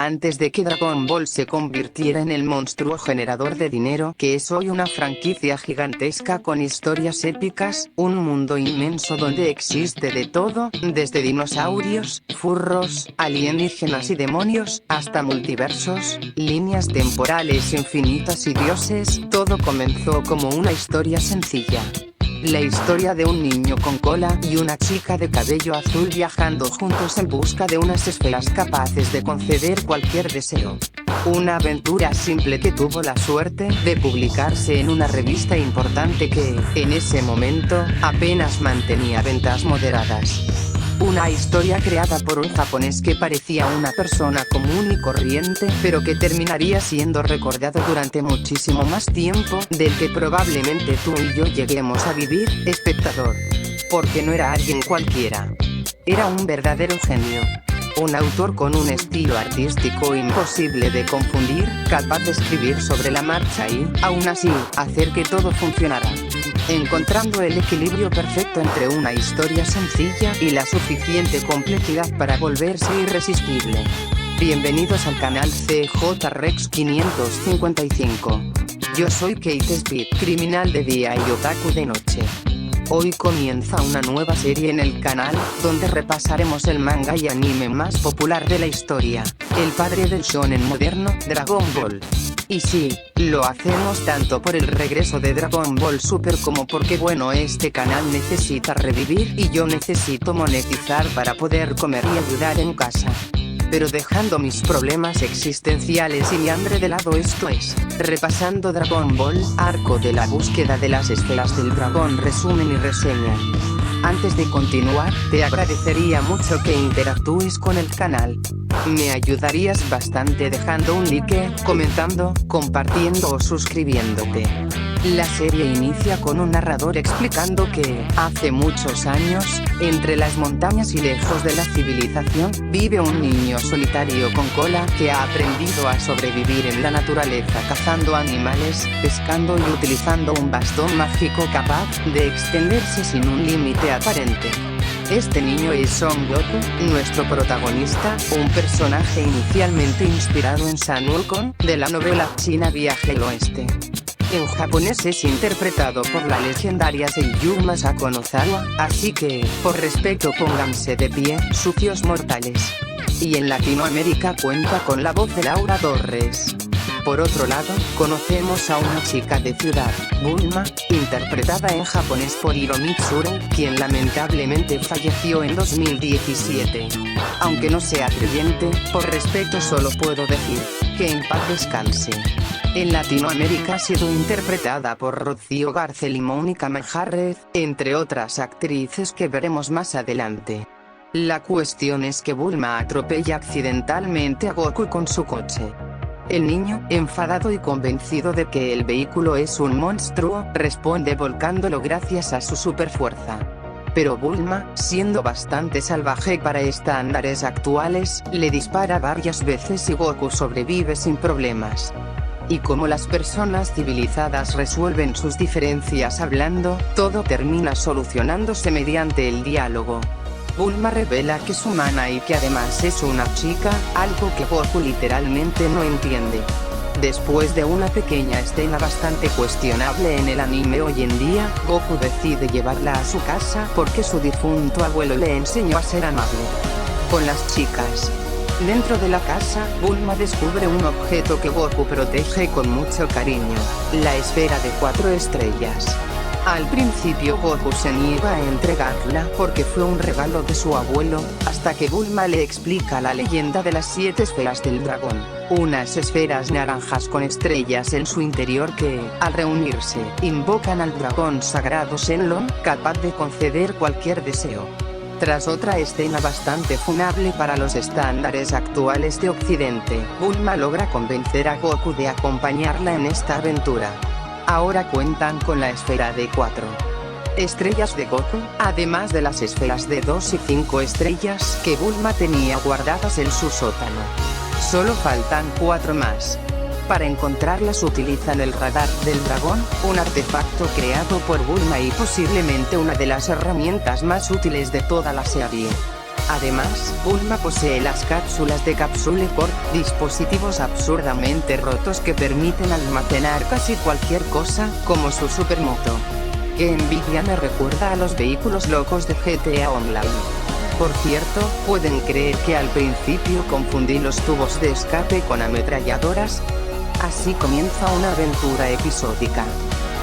Antes de que Dragon Ball se convirtiera en el monstruo generador de dinero que es hoy, una franquicia gigantesca con historias épicas, un mundo inmenso donde existe de todo, desde dinosaurios, furros, alienígenas y demonios, hasta multiversos, líneas temporales infinitas y dioses. Todo comenzó como una historia sencilla. La historia de un niño con cola y una chica de cabello azul viajando juntos en busca de unas esferas capaces de conceder cualquier deseo. Una aventura simple que tuvo la suerte de publicarse en una revista importante que, en ese momento, apenas mantenía ventas moderadas. Una historia creada por un japonés que parecía una persona común y corriente, pero que terminaría siendo recordado durante muchísimo más tiempo del que probablemente tú y yo lleguemos a vivir, espectador. Porque no era alguien cualquiera. Era un verdadero genio. Un autor con un estilo artístico imposible de confundir, capaz de escribir sobre la marcha y, aún así, hacer que todo funcionara. Encontrando el equilibrio perfecto entre una historia sencilla y la suficiente complejidad para volverse irresistible. Bienvenidos al canal CJ Rex 555. Yo soy Kate Speed, criminal de día y otaku de noche. Hoy comienza una nueva serie en el canal, donde repasaremos el manga y anime más popular de la historia, el padre del shonen moderno, Dragon Ball. Y sí, lo hacemos tanto por el regreso de Dragon Ball Super como porque bueno, este canal necesita revivir y yo necesito monetizar para poder comer y ayudar en casa. Pero dejando mis problemas existenciales y mi hambre de lado, esto es, repasando Dragon Ball, arco de la búsqueda de las esferas del dragón, resumen y reseña. Antes de continuar, te agradecería mucho que interactúes con el canal. Me ayudarías bastante dejando un like, comentando, compartiendo o suscribiéndote. La serie inicia con un narrador explicando que, hace muchos años, entre las montañas y lejos de la civilización, vive un niño solitario con cola que ha aprendido a sobrevivir en la naturaleza cazando animales, pescando y utilizando un bastón mágico capaz de extenderse sin un límite aparente. Este niño es Son Goku, nuestro protagonista, un personaje inicialmente inspirado en Sun Wukong, de la novela china Viaje al Oeste. En japonés es interpretado por la legendaria seiyū Masako Nozawa, así que, por respeto, pónganse de pie, sucios mortales. Y en Latinoamérica cuenta con la voz de Laura Torres. Por otro lado, conocemos a una chica de ciudad, Bulma, interpretada en japonés por Hiromi Tsuru, quien lamentablemente falleció en 2017. Aunque no sea creyente, por respeto solo puedo decir, que en paz descanse. En Latinoamérica ha sido interpretada por Rocío Garcel y Mónica Majárrez, entre otras actrices que veremos más adelante. La cuestión es que Bulma atropella accidentalmente a Goku con su coche. El niño, enfadado y convencido de que el vehículo es un monstruo, responde volcándolo gracias a su superfuerza. Pero Bulma, siendo bastante salvaje para estándares actuales, le dispara varias veces y Goku sobrevive sin problemas. Y como las personas civilizadas resuelven sus diferencias hablando, todo termina solucionándose mediante el diálogo. Bulma revela que es humana y que además es una chica, algo que Goku literalmente no entiende. Después de una pequeña escena bastante cuestionable en el anime hoy en día, Goku decide llevarla a su casa porque su difunto abuelo le enseñó a ser amable con las chicas. Dentro de la casa, Bulma descubre un objeto que Goku protege con mucho cariño, la esfera de 4 estrellas. Al principio Goku se niega a entregarla porque fue un regalo de su abuelo, hasta que Bulma le explica la leyenda de las 7 esferas del dragón, unas esferas naranjas con estrellas en su interior que, al reunirse, invocan al dragón sagrado Shenlong, capaz de conceder cualquier deseo. Tras otra escena bastante funable para los estándares actuales de Occidente, Bulma logra convencer a Goku de acompañarla en esta aventura. Ahora cuentan con la esfera de 4 estrellas de Goku, además de las esferas de 2 y 5 estrellas que Bulma tenía guardadas en su sótano. Solo faltan 4 más. Para encontrarlas utilizan el radar del dragón, un artefacto creado por Bulma y posiblemente una de las herramientas más útiles de toda la serie. Además, Bulma posee las cápsulas de Capsule Corp, dispositivos absurdamente rotos que permiten almacenar casi cualquier cosa, como su supermoto. Que envidia me recuerda a los vehículos locos de GTA Online. Por cierto, pueden creer que al principio confundí los tubos de escape con ametralladoras. Así comienza una aventura episódica.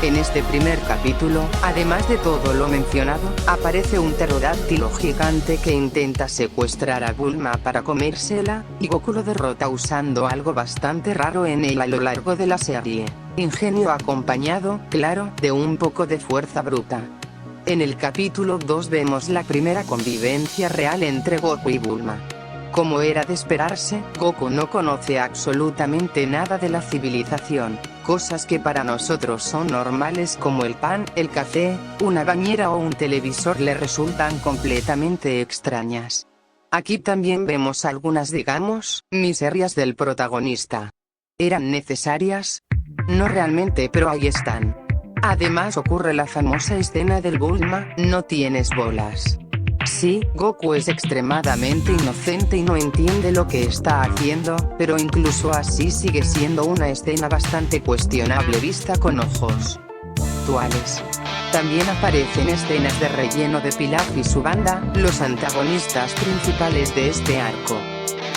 En este primer capítulo, además de todo lo mencionado, aparece un pterodáctilo gigante que intenta secuestrar a Bulma para comérsela, y Goku lo derrota usando algo bastante raro en él a lo largo de la serie. Ingenio acompañado, claro, de un poco de fuerza bruta. En el capítulo 2 vemos la primera convivencia real entre Goku y Bulma. Como era de esperarse, Goku no conoce absolutamente nada de la civilización. Cosas que para nosotros son normales como el pan, el café, una bañera o un televisor le resultan completamente extrañas. Aquí también vemos algunas, digamos, miserias del protagonista. ¿Eran necesarias? No realmente, pero ahí están. Además ocurre la famosa escena del Bulma, no tienes bolas. Sí, Goku es extremadamente inocente y no entiende lo que está haciendo, pero incluso así sigue siendo una escena bastante cuestionable vista con ojos actuales. También aparecen escenas de relleno de Pilaf y su banda, los antagonistas principales de este arco.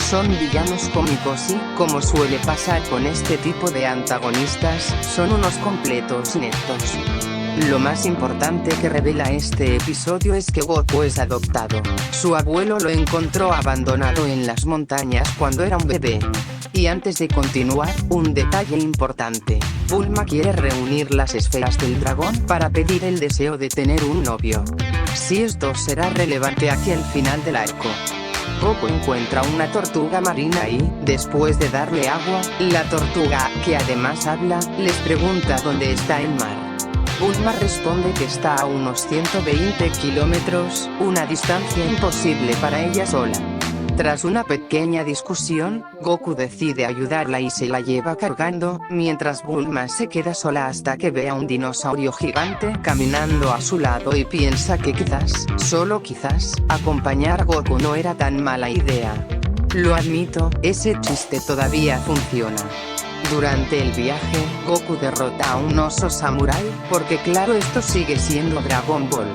Son villanos cómicos y, como suele pasar con este tipo de antagonistas, son unos completos ineptos. Lo más importante que revela este episodio es que Goku es adoptado. Su abuelo lo encontró abandonado en las montañas cuando era un bebé. Y antes de continuar, un detalle importante. Bulma quiere reunir las esferas del dragón para pedir el deseo de tener un novio. Si esto será relevante hacia el final del arco. Goku encuentra una tortuga marina y, después de darle agua, la tortuga, que además habla, les pregunta dónde está el mar. Bulma responde que está a unos 120 kilómetros, una distancia imposible para ella sola. Tras una pequeña discusión, Goku decide ayudarla y se la lleva cargando, mientras Bulma se queda sola hasta que ve a un dinosaurio gigante caminando a su lado y piensa que quizás, solo quizás, acompañar a Goku no era tan mala idea. Lo admito, ese chiste todavía funciona. Durante el viaje, Goku derrota a un oso samurái, porque claro, esto sigue siendo Dragon Ball.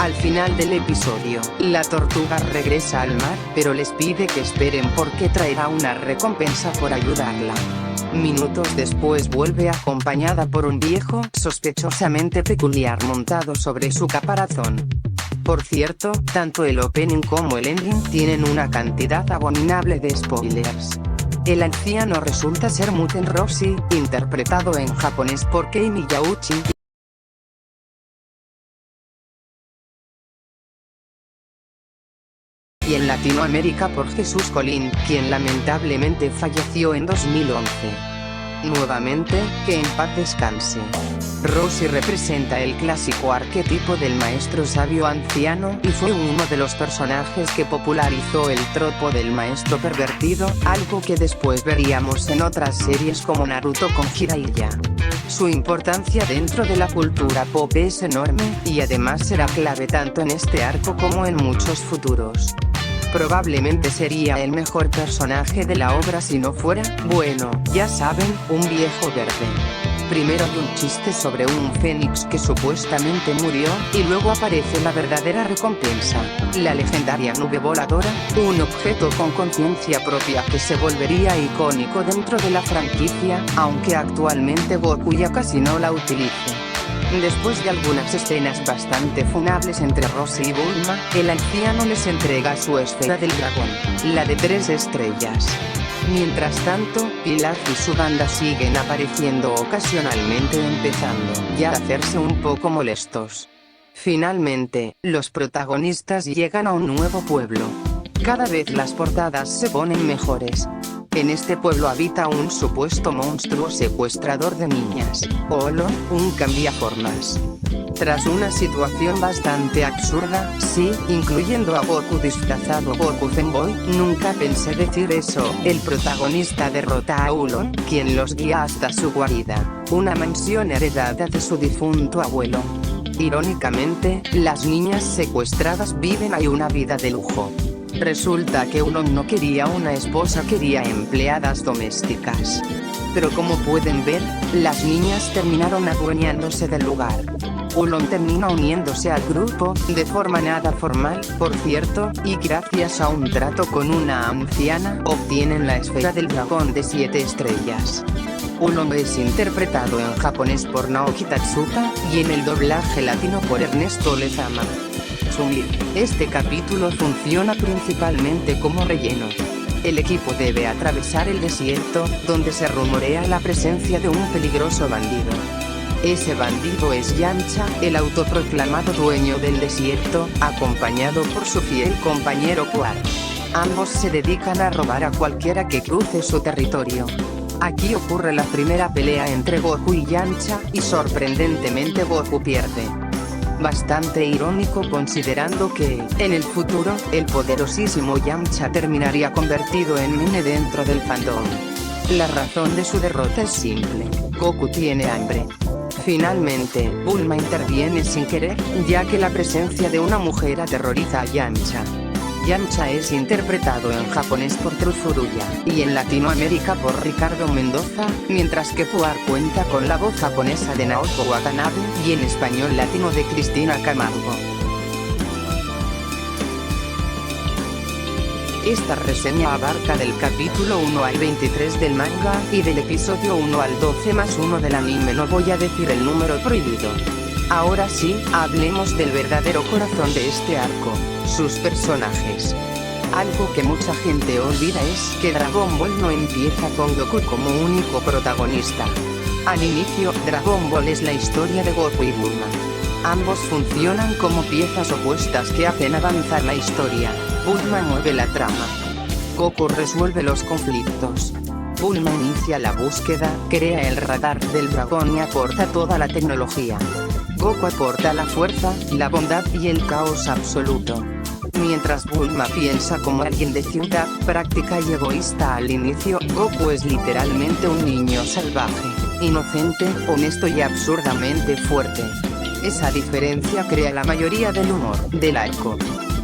Al final del episodio, la tortuga regresa al mar, pero les pide que esperen porque traerá una recompensa por ayudarla. Minutos después vuelve acompañada por un viejo, sospechosamente peculiar montado sobre su caparazón. Por cierto, tanto el opening como el ending tienen una cantidad abominable de spoilers. El anciano resulta ser Muten Roshi, interpretado en japonés por Kei Miyauchi. Y en Latinoamérica por Jesús Colín, quien lamentablemente falleció en 2011. Nuevamente, que en paz descanse. Roshi representa el clásico arquetipo del maestro sabio anciano y fue uno de los personajes que popularizó el tropo del maestro pervertido, algo que después veríamos en otras series como Naruto con Jiraiya. Su importancia dentro de la cultura pop es enorme, y además será clave tanto en este arco como en muchos futuros. Probablemente sería el mejor personaje de la obra si no fuera, bueno, ya saben, un viejo verde. Primero hay un chiste sobre un fénix que supuestamente murió, y luego aparece la verdadera recompensa, la legendaria nube voladora, un objeto con conciencia propia que se volvería icónico dentro de la franquicia, aunque actualmente Goku ya casi no la utilice. Después de algunas escenas bastante funables entre Roshi y Bulma, el anciano les entrega su esfera del dragón, la de 3 estrellas. Mientras tanto, Pilaf y su banda siguen apareciendo ocasionalmente, empezando ya a hacerse un poco molestos. Finalmente, los protagonistas llegan a un nuevo pueblo. Cada vez las portadas se ponen mejores. En este pueblo habita un supuesto monstruo secuestrador de niñas, Olo, un cambiaformas. Tras una situación bastante absurda, sí, incluyendo a Goku disfrazado Goku Fanboy, nunca pensé decir eso, el protagonista derrota a Ulon, quien los guía hasta su guarida, una mansión heredada de su difunto abuelo. Irónicamente, las niñas secuestradas viven ahí una vida de lujo. Resulta que Ulon no quería una esposa, quería empleadas domésticas. Pero como pueden ver, las niñas terminaron adueñándose del lugar. Ulon termina uniéndose al grupo, de forma nada formal, por cierto, y gracias a un trato con una anciana, obtienen la esfera del dragón de 7 estrellas. Ulon es interpretado en japonés por Naoki Tatsuta, y en el doblaje latino por Ernesto Lezama. Este capítulo funciona principalmente como relleno. El equipo debe atravesar el desierto, donde se rumorea la presencia de un peligroso bandido. Ese bandido es Yamcha, el autoproclamado dueño del desierto, acompañado por su fiel compañero Puar. Ambos se dedican a robar a cualquiera que cruce su territorio. Aquí ocurre la primera pelea entre Goku y Yamcha, y sorprendentemente Goku pierde. Bastante irónico considerando que, en el futuro, el poderosísimo Yamcha terminaría convertido en meme dentro del fandom. La razón de su derrota es simple: Goku tiene hambre. Finalmente, Bulma interviene sin querer, ya que la presencia de una mujer aterroriza a Yamcha. Yamcha es interpretado en japonés por True Furuya, y en Latinoamérica por Ricardo Mendoza, mientras que Puar cuenta con la voz japonesa de Naoko Watanabe, y en español latino de Cristina Camargo. Esta reseña abarca del capítulo 1 al 23 del manga, y del episodio 1 al 12 más 1 del anime. No voy a decir el número prohibido. Ahora sí, hablemos del verdadero corazón de este arco: sus personajes. Algo que mucha gente olvida es que Dragon Ball no empieza con Goku como único protagonista. Al inicio, Dragon Ball es la historia de Goku y Bulma. Ambos funcionan como piezas opuestas que hacen avanzar la historia. Bulma mueve la trama. Goku resuelve los conflictos. Bulma inicia la búsqueda, crea el radar del dragón y aporta toda la tecnología. Goku aporta la fuerza, la bondad y el caos absoluto. Mientras Bulma piensa como alguien de ciudad, práctica y egoísta al inicio, Goku es literalmente un niño salvaje, inocente, honesto y absurdamente fuerte. Esa diferencia crea la mayoría del humor del arco.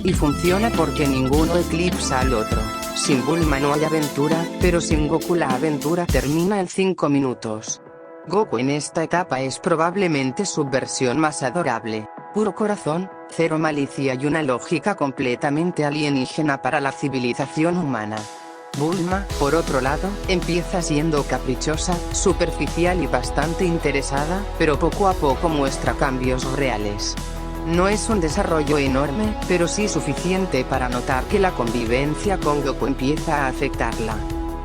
Y funciona porque ninguno eclipsa al otro. Sin Bulma no hay aventura, pero sin Goku la aventura termina en 5 minutos. Goku en esta etapa es probablemente su versión más adorable. Puro corazón, cero malicia y una lógica completamente alienígena para la civilización humana. Bulma, por otro lado, empieza siendo caprichosa, superficial y bastante interesada, pero poco a poco muestra cambios reales. No es un desarrollo enorme, pero sí suficiente para notar que la convivencia con Goku empieza a afectarla.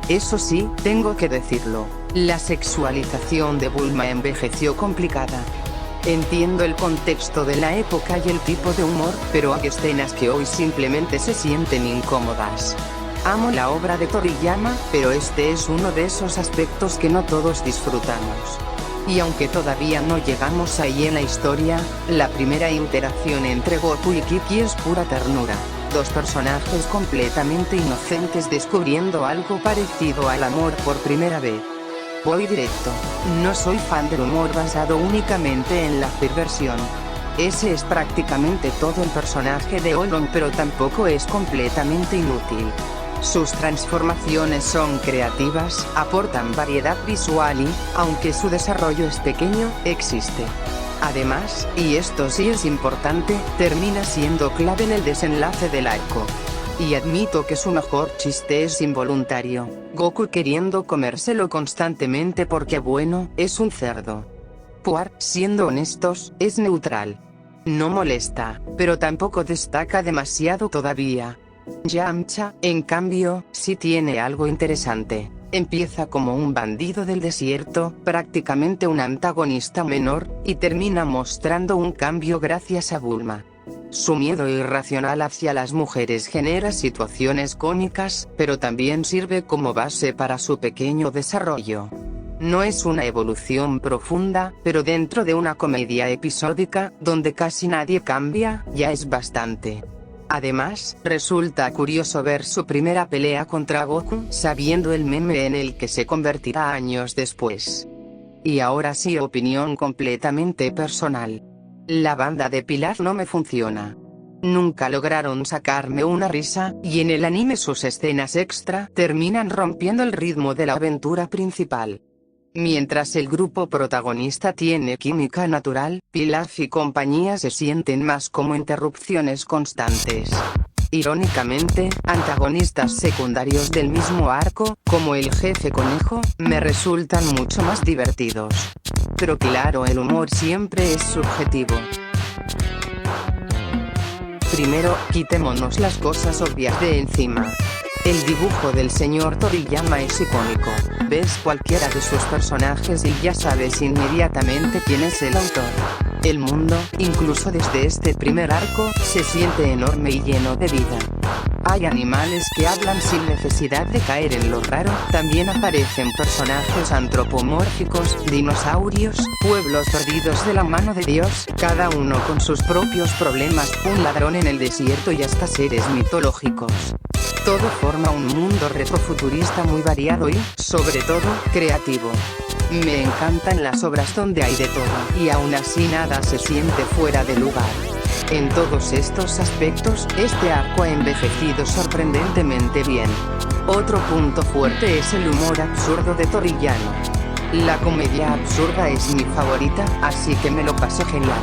Eso sí, tengo que decirlo, la sexualización de Bulma envejeció complicada. Entiendo el contexto de la época y el tipo de humor, pero hay escenas que hoy simplemente se sienten incómodas. Amo la obra de Toriyama, pero este es uno de esos aspectos que no todos disfrutamos. Y aunque todavía no llegamos ahí en la historia, la primera interacción entre Goku y Kiki es pura ternura. Dos personajes completamente inocentes descubriendo algo parecido al amor por primera vez. Voy directo, no soy fan del humor basado únicamente en la perversión. Ese es prácticamente todo el personaje de Ulon, pero tampoco es completamente inútil. Sus transformaciones son creativas, aportan variedad visual y, aunque su desarrollo es pequeño, existe. Además, y esto sí es importante, termina siendo clave en el desenlace del arco. Y admito que su mejor chiste es involuntario: Goku queriendo comérselo constantemente porque bueno, es un cerdo. Puar, siendo honestos, es neutral. No molesta, pero tampoco destaca demasiado todavía. Yamcha, en cambio, sí tiene algo interesante. Empieza como un bandido del desierto, prácticamente un antagonista menor, y termina mostrando un cambio gracias a Bulma. Su miedo irracional hacia las mujeres genera situaciones cómicas, pero también sirve como base para su pequeño desarrollo. No es una evolución profunda, pero dentro de una comedia episódica, donde casi nadie cambia, ya es bastante. Además, resulta curioso ver su primera pelea contra Goku, sabiendo el meme en el que se convertirá años después. Y ahora sí, opinión completamente personal. La banda de Pilaf no me funciona. Nunca lograron sacarme una risa, y en el anime sus escenas extra terminan rompiendo el ritmo de la aventura principal. Mientras el grupo protagonista tiene química natural, Pilaf y compañía se sienten más como interrupciones constantes. Irónicamente, antagonistas secundarios del mismo arco, como el jefe conejo, me resultan mucho más divertidos. Pero claro, el humor siempre es subjetivo. Primero, quitémonos las cosas obvias de encima. El dibujo del señor Toriyama es icónico. Ves cualquiera de sus personajes y ya sabes inmediatamente quién es el autor. El mundo, incluso desde este primer arco, se siente enorme y lleno de vida. Hay animales que hablan sin necesidad de caer en lo raro, también aparecen personajes antropomórficos, dinosaurios, pueblos perdidos de la mano de Dios, cada uno con sus propios problemas, un ladrón en el desierto y hasta seres mitológicos. Todo forma un mundo retrofuturista muy variado y, sobre todo, creativo. Me encantan las obras donde hay de todo, y aún así nada se siente fuera de lugar. En todos estos aspectos, este arco ha envejecido sorprendentemente bien. Otro punto fuerte es el humor absurdo de Toriyama. La comedia absurda es mi favorita, así que me lo paso genial.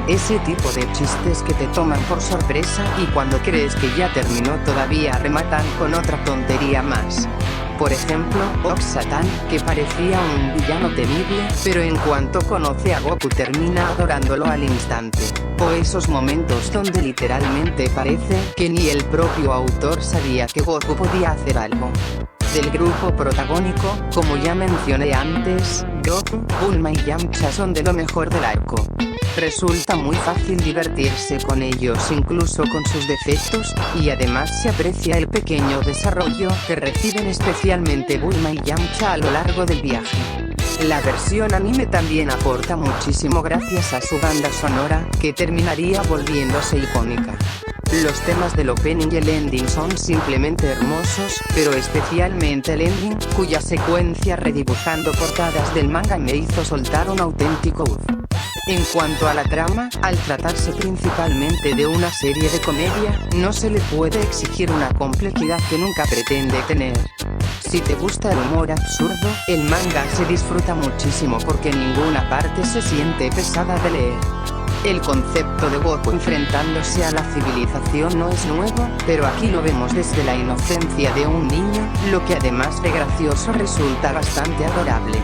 Ese tipo de chistes que te toman por sorpresa y cuando crees que ya terminó todavía rematan con otra tontería más. Por ejemplo, Ox-Satan, que parecía un villano temible, pero en cuanto conoce a Goku termina adorándolo al instante. O esos momentos donde literalmente parece que ni el propio autor sabía que Goku podía hacer algo. Del grupo protagónico, como ya mencioné antes, Goku, Bulma y Yamcha son de lo mejor del arco. Resulta muy fácil divertirse con ellos incluso con sus defectos, y además se aprecia el pequeño desarrollo que reciben especialmente Bulma y Yamcha a lo largo del viaje. La versión anime también aporta muchísimo gracias a su banda sonora, que terminaría volviéndose icónica. Los temas del opening y el ending son simplemente hermosos, pero especialmente el ending, cuya secuencia redibujando portadas del manga me hizo soltar un auténtico uff. En cuanto a la trama, al tratarse principalmente de una serie de comedia, no se le puede exigir una complejidad que nunca pretende tener. Si te gusta el humor absurdo, el manga se disfruta muchísimo porque en ninguna parte se siente pesada de leer. El concepto de Goku enfrentándose a la civilización no es nuevo, pero aquí lo vemos desde la inocencia de un niño, lo que además de gracioso resulta bastante adorable.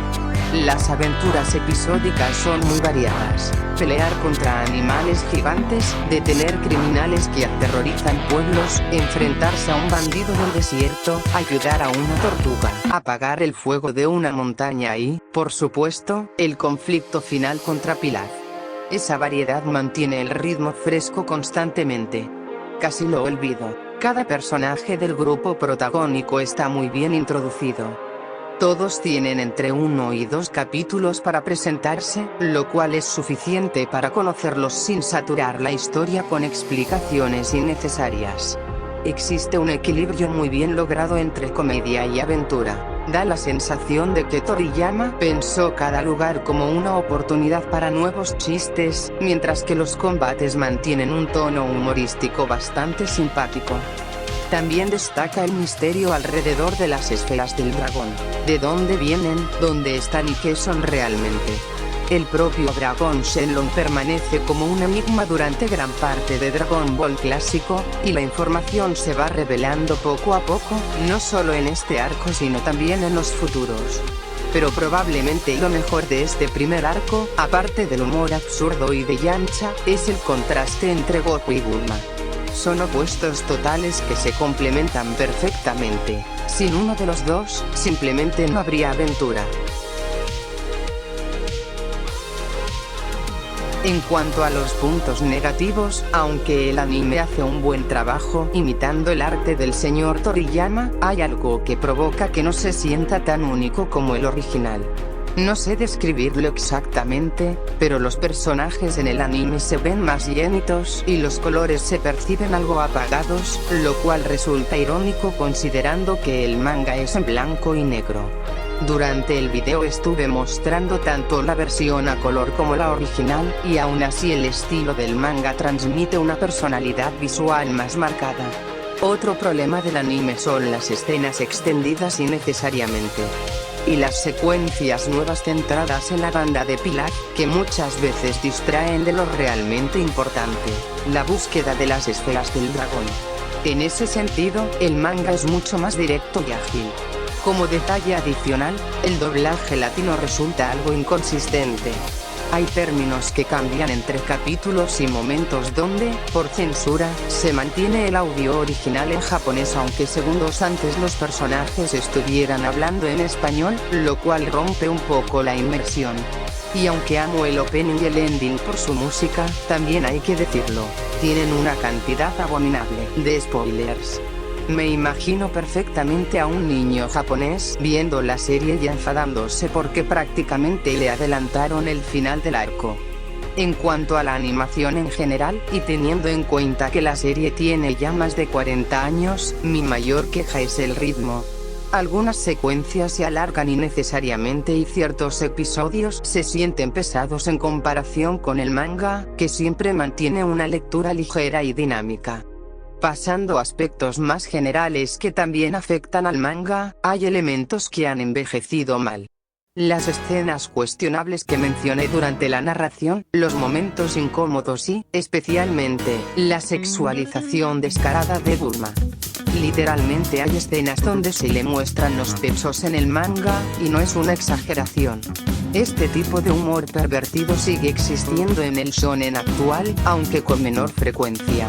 Las aventuras episódicas son muy variadas. Pelear contra animales gigantes, detener criminales que aterrorizan pueblos, enfrentarse a un bandido del desierto, ayudar a una tortuga, apagar el fuego de una montaña y, por supuesto, el conflicto final contra Pilaf. Esa variedad mantiene el ritmo fresco constantemente. Casi lo olvido. Cada personaje del grupo protagónico está muy bien introducido. Todos tienen entre 1 y 2 capítulos para presentarse, lo cual es suficiente para conocerlos sin saturar la historia con explicaciones innecesarias. Existe un equilibrio muy bien logrado entre comedia y aventura. Da la sensación de que Toriyama pensó cada lugar como una oportunidad para nuevos chistes, mientras que los combates mantienen un tono humorístico bastante simpático. También destaca el misterio alrededor de las esferas del dragón. ¿De dónde vienen, dónde están y qué son realmente? El propio dragón Shenlong permanece como un enigma durante gran parte de Dragon Ball clásico, y la información se va revelando poco a poco, no solo en este arco sino también en los futuros. Pero probablemente lo mejor de este primer arco, aparte del humor absurdo y de Yamcha, es el contraste entre Goku y Bulma. Son opuestos totales que se complementan perfectamente. Sin uno de los dos, simplemente no habría aventura. En cuanto a los puntos negativos, aunque el anime hace un buen trabajo imitando el arte del señor Toriyama, hay algo que provoca que no se sienta tan único como el original. No sé describirlo exactamente, pero los personajes en el anime se ven más llenitos y los colores se perciben algo apagados, lo cual resulta irónico considerando que el manga es en blanco y negro. Durante el video estuve mostrando tanto la versión a color como la original, y aún así el estilo del manga transmite una personalidad visual más marcada. Otro problema del anime son las escenas extendidas innecesariamente. Y las secuencias nuevas centradas en la banda de Pilar, que muchas veces distraen de lo realmente importante, la búsqueda de las esferas del dragón. En ese sentido, el manga es mucho más directo y ágil. Como detalle adicional, el doblaje latino resulta algo inconsistente. Hay términos que cambian entre capítulos y momentos donde, por censura, se mantiene el audio original en japonés aunque segundos antes los personajes estuvieran hablando en español, lo cual rompe un poco la inmersión. Y aunque amo el opening y el ending por su música, también hay que decirlo, tienen una cantidad abominable de spoilers. Me imagino perfectamente a un niño japonés viendo la serie y enfadándose porque prácticamente le adelantaron el final del arco. En cuanto a la animación en general, y teniendo en cuenta que la serie tiene ya más de 40 años, mi mayor queja es el ritmo. Algunas secuencias se alargan innecesariamente y ciertos episodios se sienten pesados en comparación con el manga, que siempre mantiene una lectura ligera y dinámica. Pasando a aspectos más generales que también afectan al manga, hay elementos que han envejecido mal. Las escenas cuestionables que mencioné durante la narración, los momentos incómodos y, especialmente, la sexualización descarada de Bulma. Literalmente hay escenas donde se le muestran los pechos en el manga, y no es una exageración. Este tipo de humor pervertido sigue existiendo en el shonen actual, aunque con menor frecuencia.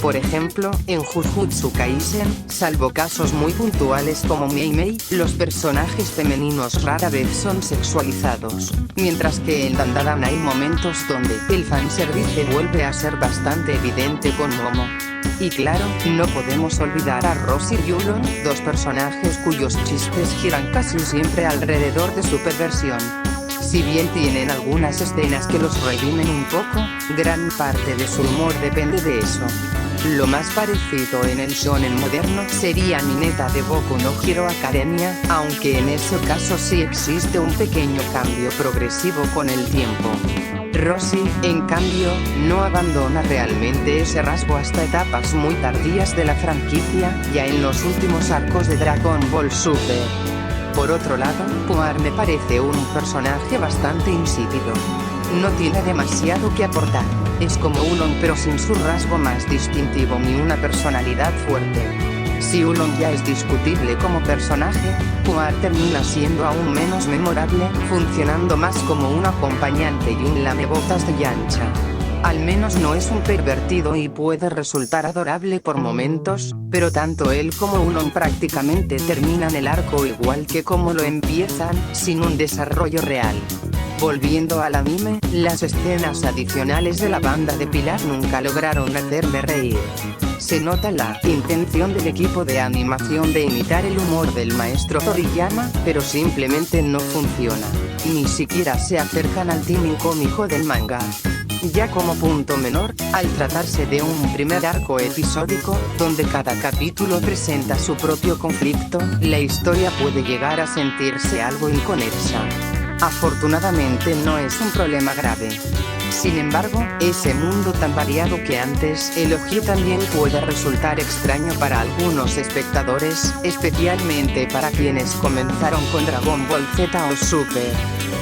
Por ejemplo, en Jujutsu Kaisen, salvo casos muy puntuales como Mei Mei, los personajes femeninos rara vez son sexualizados, mientras que en Dandadan hay momentos donde el fanservice vuelve a ser bastante evidente con Momo. Y claro, no podemos olvidar a Rosy y Yulon, dos personajes cuyos chistes giran casi siempre alrededor de su perversión. Si bien tienen algunas escenas que los redimen un poco, gran parte de su humor depende de eso. Lo más parecido en el shonen moderno sería Mineta de Boku no Hero Academia, aunque en ese caso sí existe un pequeño cambio progresivo con el tiempo. Rosy, en cambio, no abandona realmente ese rasgo hasta etapas muy tardías de la franquicia, ya en los últimos arcos de Dragon Ball Super. Por otro lado, Puar me parece un personaje bastante insípido. No tiene demasiado que aportar, es como Ulon pero sin su rasgo más distintivo ni una personalidad fuerte. Si Ulon ya es discutible como personaje, Puar termina siendo aún menos memorable, funcionando más como un acompañante y un lamebotas de Yamcha. Al menos no es un pervertido y puede resultar adorable por momentos, pero tanto él como Ulon prácticamente terminan el arco igual que como lo empiezan, sin un desarrollo real. Volviendo al anime, las escenas adicionales de la banda de Pilar nunca lograron hacerme reír. Se nota la intención del equipo de animación de imitar el humor del maestro Toriyama, pero simplemente no funciona. Ni siquiera se acercan al timing cómico del manga. Ya como punto menor, al tratarse de un primer arco episódico, donde cada capítulo presenta su propio conflicto, la historia puede llegar a sentirse algo inconexa. Afortunadamente no es un problema grave. Sin embargo, ese mundo tan variado que antes elogié también puede resultar extraño para algunos espectadores, especialmente para quienes comenzaron con Dragon Ball Z o Super.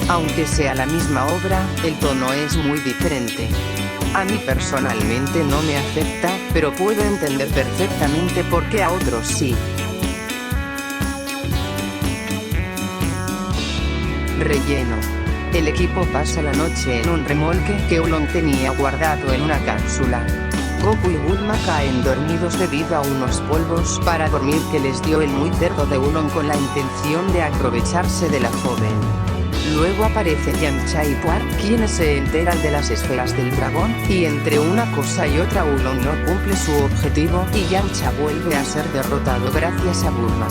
Aunque sea la misma obra, el tono es muy diferente. A mí personalmente no me afecta, pero puedo entender perfectamente por qué a otros sí. Relleno. El equipo pasa la noche en un remolque que Ulon tenía guardado en una cápsula. Goku y Bulma caen dormidos debido a unos polvos para dormir que les dio el muy cerdo de Ulon con la intención de aprovecharse de la joven. Luego aparece Yamcha y Puar, quienes se enteran de las esferas del dragón, y entre una cosa y otra Ulon no cumple su objetivo y Yamcha vuelve a ser derrotado gracias a Bulma.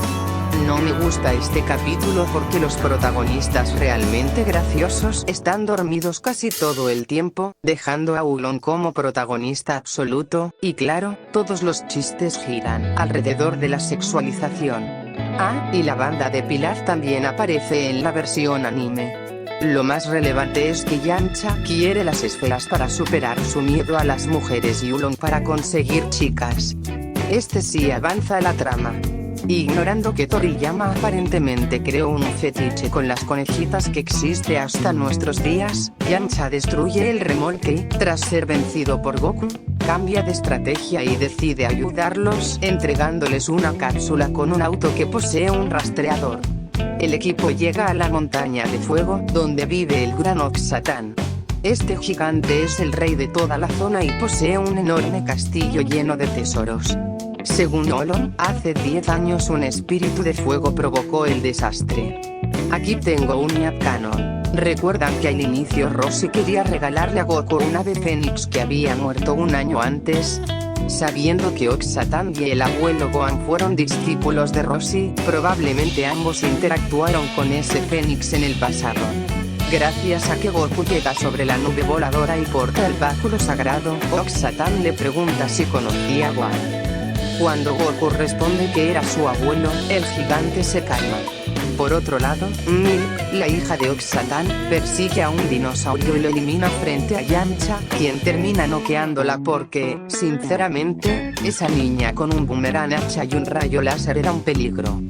No me gusta este capítulo porque los protagonistas realmente graciosos están dormidos casi todo el tiempo, dejando a Ulon como protagonista absoluto, y claro, todos los chistes giran alrededor de la sexualización. Ah, y la banda de Pilar también aparece en la versión anime. Lo más relevante es que Yamcha quiere las esferas para superar su miedo a las mujeres y Ulon para conseguir chicas. Este sí avanza la trama. Ignorando que Toriyama aparentemente creó un fetiche con las conejitas que existe hasta nuestros días, Yamcha destruye el remolque y, tras ser vencido por Goku, cambia de estrategia y decide ayudarlos entregándoles una cápsula con un auto que posee un rastreador. El equipo llega a la montaña de fuego, donde vive el gran Oxatán. Este gigante es el rey de toda la zona y posee un enorme castillo lleno de tesoros. Según Olon, hace 10 años un espíritu de fuego provocó el desastre. Aquí tengo un canon. ¿Recuerdan que al inicio Roshi quería regalarle a Goku un ave fénix que había muerto un año antes? Sabiendo que Oxatán y el abuelo Gohan fueron discípulos de Roshi, probablemente ambos interactuaron con ese fénix en el pasado. Gracias a que Goku llega sobre la nube voladora y porta el báculo sagrado, Oxatán le pregunta si conocía a Gohan. Cuando Goku responde que era su abuelo, el gigante se calma. Por otro lado, Milk, la hija de Oxatán, persigue a un dinosaurio y lo elimina frente a Yamcha, quien termina noqueándola porque, sinceramente, esa niña con un boomerang hacha y un rayo láser era un peligro.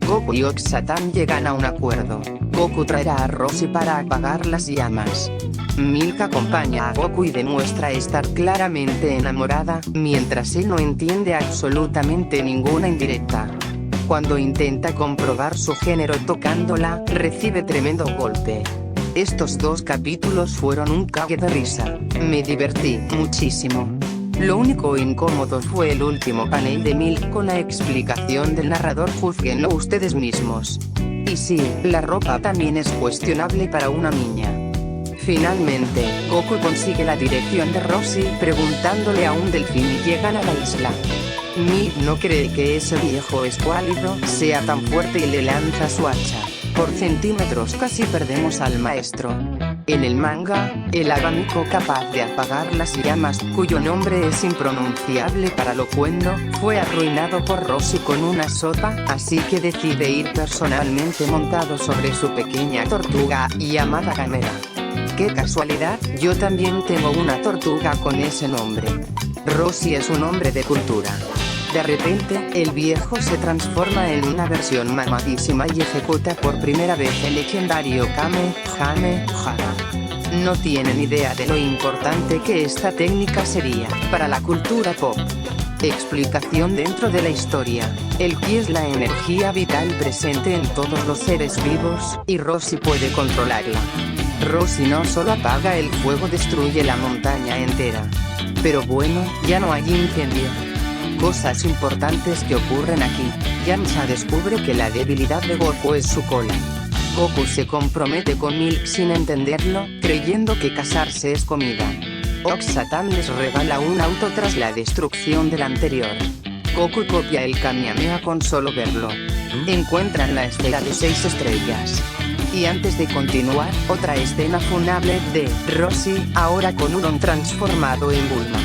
Goku y Oxatán llegan a un acuerdo. Goku traerá a Roshi para apagar las llamas. Milk acompaña a Goku y demuestra estar claramente enamorada, mientras él no entiende absolutamente ninguna indirecta. Cuando intenta comprobar su género tocándola, recibe tremendo golpe. Estos 2 capítulos fueron un cague de risa. Me divertí muchísimo. Lo único incómodo fue el último panel de Milk con la explicación del narrador. Juzguenlo ustedes mismos. Y sí, la ropa también es cuestionable para una niña. Finalmente, Goku consigue la dirección de Roshi preguntándole a un delfín y llegan a la isla. Milk no cree que ese viejo escuálido sea tan fuerte y le lanza su hacha. Por centímetros casi perdemos al maestro. En el manga, el abanico capaz de apagar las llamas, cuyo nombre es impronunciable para Locuendo, fue arruinado por Roshi con una sopa, así que decide ir personalmente montado sobre su pequeña tortuga, llamada Gamera. ¡Qué casualidad! Yo también tengo una tortuga con ese nombre. Roshi es un hombre de cultura. De repente, el viejo se transforma en una versión mamadísima y ejecuta por primera vez el legendario Kamehameha. No tienen idea de lo importante que esta técnica sería para la cultura pop. Explicación dentro de la historia. El ki es la energía vital presente en todos los seres vivos, y Roshi puede controlarla. Roshi no solo apaga el fuego, destruye la montaña entera. Pero bueno, ya no hay incendio. Cosas importantes que ocurren aquí. Yamcha descubre que la debilidad de Goku es su cola. Goku se compromete con Milk sin entenderlo, creyendo que casarse es comida. Oxatán les regala un auto tras la destrucción del anterior. Goku copia el Kamehameha con solo verlo. Encuentran la esfera de 6 estrellas. Y antes de continuar, otra escena funable de Roshi, ahora con Ulon transformado en Bulma.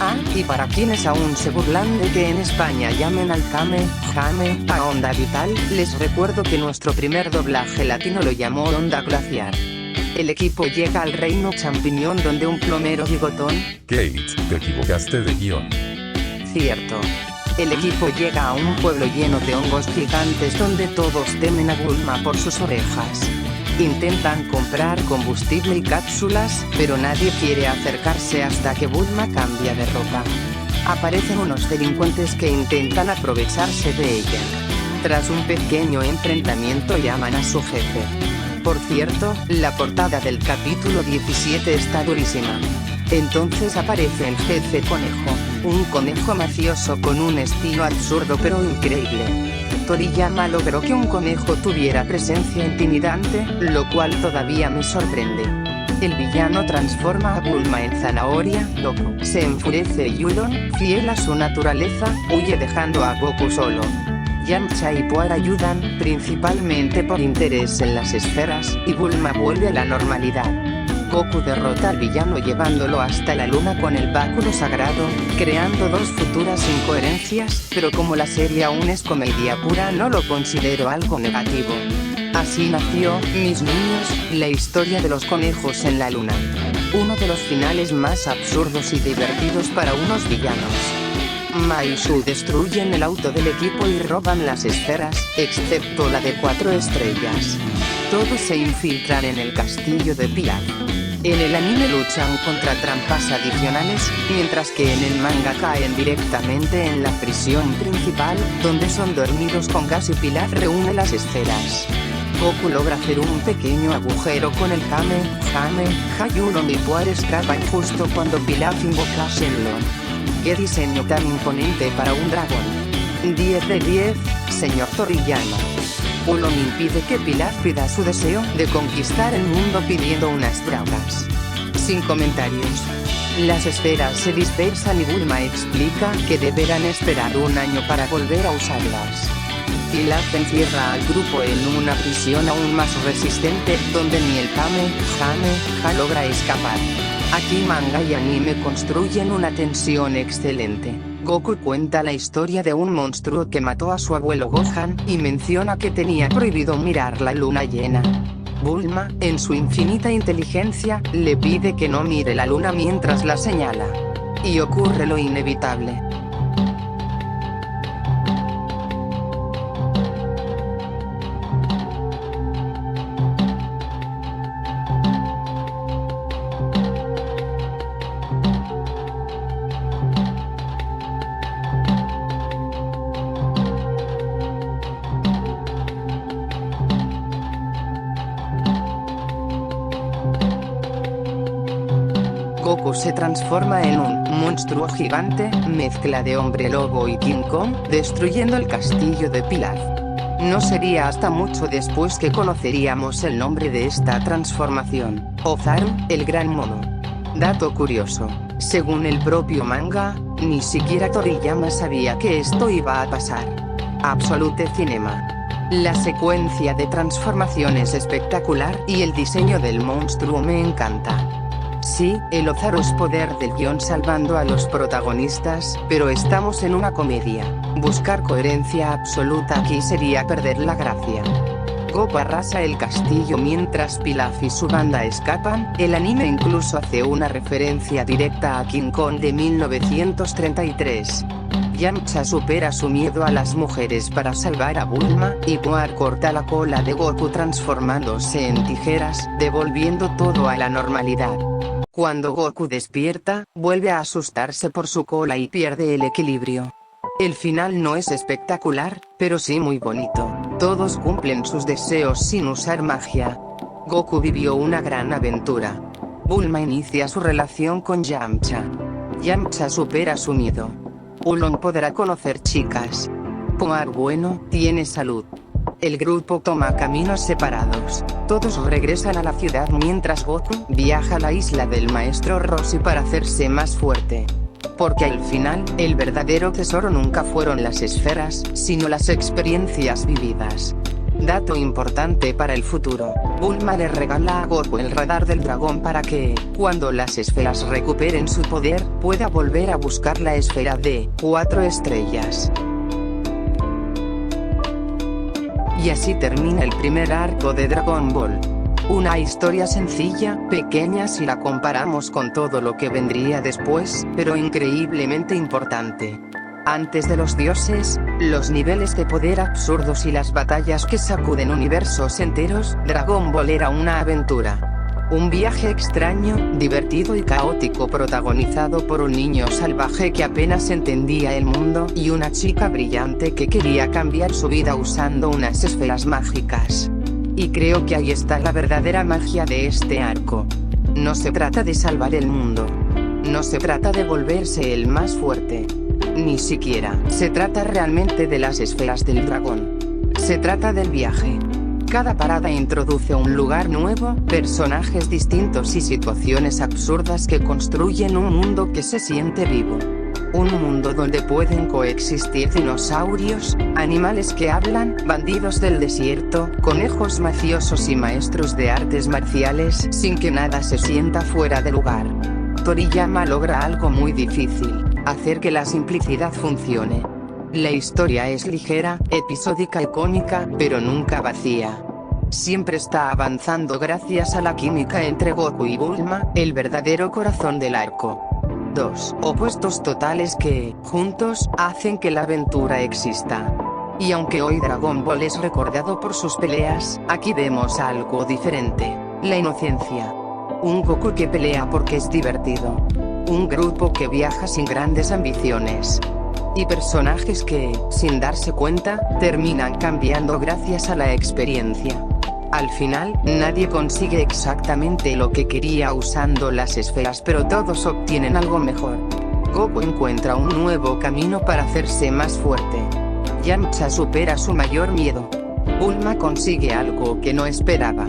Ah, y para quienes aún se burlan de que en España llamen al Kamehameha Onda Vital, les recuerdo que nuestro primer doblaje latino lo llamó Onda Glaciar. El equipo llega al reino champiñón donde un plomero bigotón... Kate, te equivocaste de guión. Cierto. El equipo llega a un pueblo lleno de hongos gigantes donde todos temen a Bulma por sus orejas. Intentan comprar combustible y cápsulas, pero nadie quiere acercarse hasta que Bulma cambia de ropa. Aparecen unos delincuentes que intentan aprovecharse de ella. Tras un pequeño enfrentamiento llaman a su jefe. Por cierto, la portada del capítulo 17 está durísima. Entonces aparece el jefe conejo, un conejo mafioso con un estilo absurdo pero increíble. Toriyama logró que un conejo tuviera presencia intimidante, lo cual todavía me sorprende. El villano transforma a Bulma en zanahoria, Goku se enfurece y Ulon, fiel a su naturaleza, huye dejando a Goku solo. Yamcha y Puar ayudan, principalmente por interés en las esferas, y Bulma vuelve a la normalidad. Goku derrota al villano llevándolo hasta la luna con el báculo sagrado, creando dos futuras incoherencias, pero como la serie aún es comedia pura no lo considero algo negativo. Así nació, mis niños, la historia de los conejos en la luna. Uno de los finales más absurdos y divertidos para unos villanos. Mai y Shu destruyen el auto del equipo y roban las esferas, excepto la de 4 estrellas. Todos se infiltran en el castillo de Pilaf. En el anime luchan contra trampas adicionales, mientras que en el manga caen directamente en la prisión principal, donde son dormidos con gas y Pilaf reúne las esferas. Goku logra hacer un pequeño agujero con el Kamehameha y uno mi poder escapa justo cuando Pilaf invoca a Shenlong. ¡Qué diseño tan imponente para un dragón! 10 de 10, señor Toriyama. Oolong impide que Pilaf pida su deseo de conquistar el mundo pidiendo unas drogas. Sin comentarios. Las esferas se dispersan y Bulma explica que deberán esperar un año para volver a usarlas. Pilaf encierra al grupo en una prisión aún más resistente, donde ni el Kamehameha logra escapar. Aquí manga y anime construyen una tensión excelente. Goku cuenta la historia de un monstruo que mató a su abuelo Gohan, y menciona que tenía prohibido mirar la luna llena. Bulma, en su infinita inteligencia, le pide que no mire la luna mientras la señala. Y ocurre lo inevitable. Goku se transforma en un monstruo gigante, mezcla de hombre lobo y King Kong, destruyendo el castillo de Pilaf. No sería hasta mucho después que conoceríamos el nombre de esta transformación: Ozaru, el gran mono. Dato curioso: según el propio manga, ni siquiera Toriyama sabía que esto iba a pasar. Absolute Cinema. La secuencia de transformación es espectacular y el diseño del monstruo me encanta. Sí, el Ozaru es poder del guión salvando a los protagonistas, pero estamos en una comedia. Buscar coherencia absoluta aquí sería perder la gracia. Goku arrasa el castillo mientras Pilaf y su banda escapan. El anime incluso hace una referencia directa a King Kong de 1933. Yamcha supera su miedo a las mujeres para salvar a Bulma, y Puar corta la cola de Goku transformándose en tijeras, devolviendo todo a la normalidad. Cuando Goku despierta, vuelve a asustarse por su cola y pierde el equilibrio. El final no es espectacular, pero sí muy bonito. Todos cumplen sus deseos sin usar magia. Goku vivió una gran aventura. Bulma inicia su relación con Yamcha. Yamcha supera su miedo. Oolong podrá conocer chicas. Puar bueno, tiene salud. El grupo toma caminos separados. Todos regresan a la ciudad mientras Goku viaja a la isla del maestro Roshi para hacerse más fuerte. Porque al final, el verdadero tesoro nunca fueron las esferas, sino las experiencias vividas. Dato importante para el futuro: Bulma le regala a Goku el radar del dragón para que, cuando las esferas recuperen su poder, pueda volver a buscar la esfera de 4 estrellas. Y así termina el primer arco de Dragon Ball. Una historia sencilla, pequeña si la comparamos con todo lo que vendría después, pero increíblemente importante. Antes de los dioses, los niveles de poder absurdos y las batallas que sacuden universos enteros, Dragon Ball era una aventura. Un viaje extraño, divertido y caótico protagonizado por un niño salvaje que apenas entendía el mundo y una chica brillante que quería cambiar su vida usando unas esferas mágicas. Y creo que ahí está la verdadera magia de este arco. No se trata de salvar el mundo. No se trata de volverse el más fuerte. Ni siquiera se trata realmente de las esferas del dragón. Se trata del viaje. Cada parada introduce un lugar nuevo, personajes distintos y situaciones absurdas que construyen un mundo que se siente vivo. Un mundo donde pueden coexistir dinosaurios, animales que hablan, bandidos del desierto, conejos mafiosos y maestros de artes marciales sin que nada se sienta fuera de lugar. Toriyama logra algo muy difícil: hacer que la simplicidad funcione. La historia es ligera, episódica y cómica, pero nunca vacía. Siempre está avanzando gracias a la química entre Goku y Bulma, el verdadero corazón del arco. Dos opuestos totales que, juntos, hacen que la aventura exista. Y aunque hoy Dragon Ball es recordado por sus peleas, aquí vemos algo diferente: la inocencia. Un Goku que pelea porque es divertido. Un grupo que viaja sin grandes ambiciones. Y personajes que, sin darse cuenta, terminan cambiando gracias a la experiencia. Al final, nadie consigue exactamente lo que quería usando las esferas, pero todos obtienen algo mejor. Goku encuentra un nuevo camino para hacerse más fuerte. Yamcha supera su mayor miedo. Bulma consigue algo que no esperaba.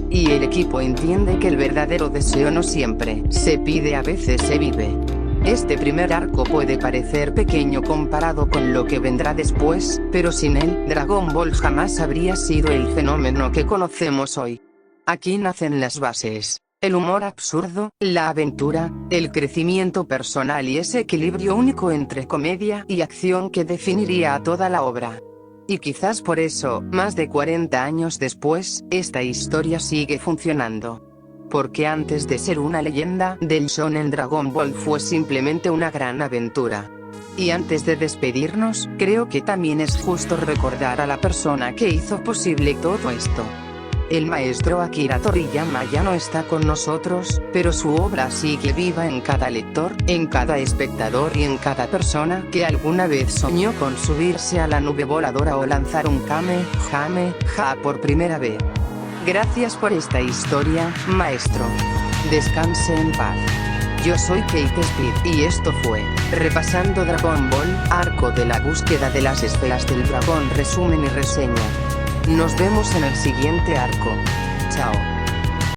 Y el equipo entiende que el verdadero deseo no siempre se pide, a veces se vive. Este primer arco puede parecer pequeño comparado con lo que vendrá después, pero sin él, Dragon Ball jamás habría sido el fenómeno que conocemos hoy. Aquí nacen las bases: el humor absurdo, la aventura, el crecimiento personal y ese equilibrio único entre comedia y acción que definiría a toda la obra. Y quizás por eso, más de 40 años después, esta historia sigue funcionando. Porque antes de ser una leyenda del shonen, Dragon Ball fue simplemente una gran aventura. Y antes de despedirnos, creo que también es justo recordar a la persona que hizo posible todo esto. El maestro Akira Toriyama ya no está con nosotros, pero su obra sigue viva en cada lector, en cada espectador y en cada persona que alguna vez soñó con subirse a la nube voladora o lanzar un Kamehameha por primera vez. Gracias por esta historia, maestro. Descanse en paz. Yo soy Kate Speed y esto fue Repasando Dragon Ball, arco de la búsqueda de las esferas del dragón, resumen y reseña. Nos vemos en el siguiente arco. Chao.